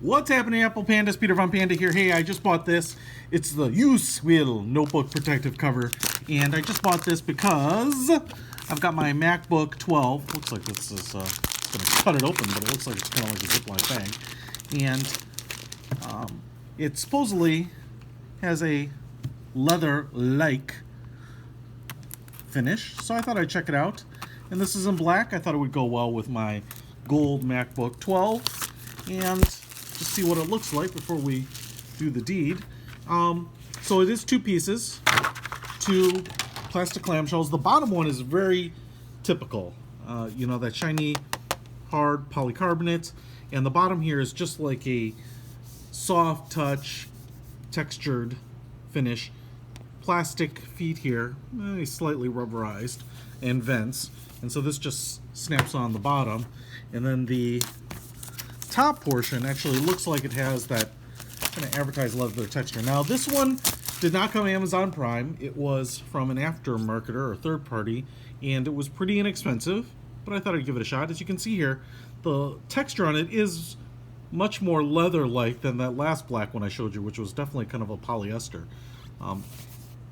What's happening, Apple Pandas? Peter von Panda here. Hey, I just bought this. It's the UESWILL notebook protective cover, and I just bought this because I've got my Macbook 12. Looks like this is going to cut it open, but it looks like it's kind of like a Ziploc bag. And it supposedly has a leather-like finish, so I thought I'd check it out. And this is in black. I thought it would go well with my gold MacBook 12, and just see what it looks like before we do the deed. So it is two pieces, two plastic clamshells. The bottom one is very typical, you know, that shiny, hard polycarbonate, and the bottom here is just like a soft touch, textured finish. Plastic feet here, slightly rubberized, and vents, and so this just snaps on the bottom, and then the top portion actually looks like it has that kind of advertised leather texture. Now this one did not come Amazon Prime. It was from an aftermarketer or third party, and it was pretty inexpensive, but I thought I'd give it a shot. As you can see here, the texture on it is much more leather-like than that last black one I showed you, which was definitely kind of a polyester.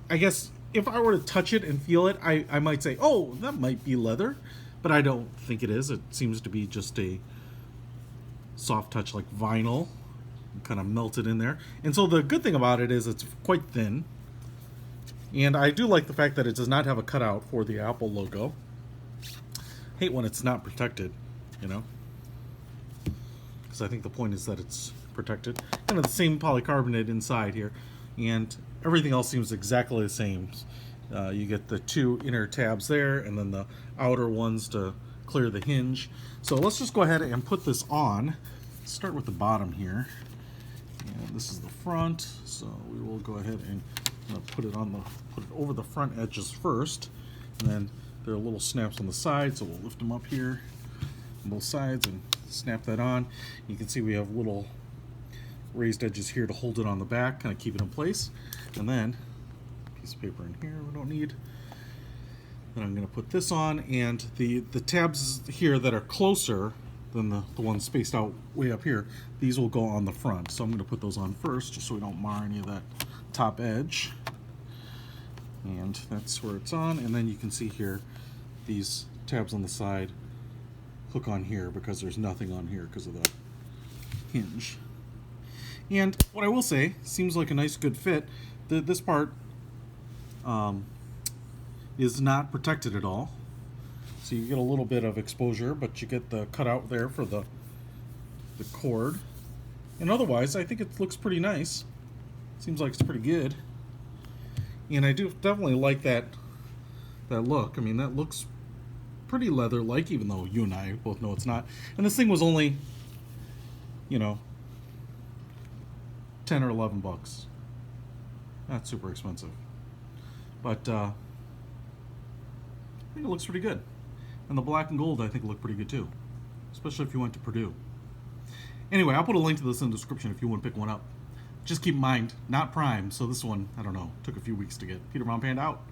I guess if I were to touch it and feel it, I might say, oh, that might be leather, but I don't think it is. It seems to be just a soft touch like vinyl, kind of melted in there. And so the good thing about it is it's quite thin, and I do like the fact that it does not have a cutout for the Apple logo. Hate when it's not protected, you know, because I think the point is that it's protected. Kind of the same polycarbonate inside here, and everything else seems exactly the same. You get the two inner tabs there, and then the outer ones to clear the hinge. So let's just go ahead and put this on. Start with the bottom here. And this is the front, so we will go ahead and put it over the front edges first, and then there are little snaps on the side, so we'll lift them up here on both sides and snap that on. You can see we have little raised edges here to hold it on the back, kind of keep it in place. And then a piece of paper in here we don't need. Then I'm going to put this on, and the tabs here that are closer than the ones spaced out way up here, these will go on the front. So I'm going to put those on first, just so we don't mar any of that top edge. And that's where it's on. And then you can see here, these tabs on the side hook on here because there's nothing on here because of the hinge. And what I will say, seems like a nice good fit. This part is not protected at all, so you get a little bit of exposure, but you get the cutout there for the cord. And otherwise, I think it looks pretty nice. Seems like it's pretty good, and I do definitely like that look. I mean, that looks pretty leather-like, even though you and I both know it's not. And this thing was only, you know, 10 or 11 bucks. Not super expensive, but I think it looks pretty good. And the black and gold I think look pretty good too, especially if you went to Purdue. Anyway, I'll put a link to this in the description if you want to pick one up. Just keep in mind, not Prime, so this one, I don't know, took a few weeks to get. Peter von Panda out.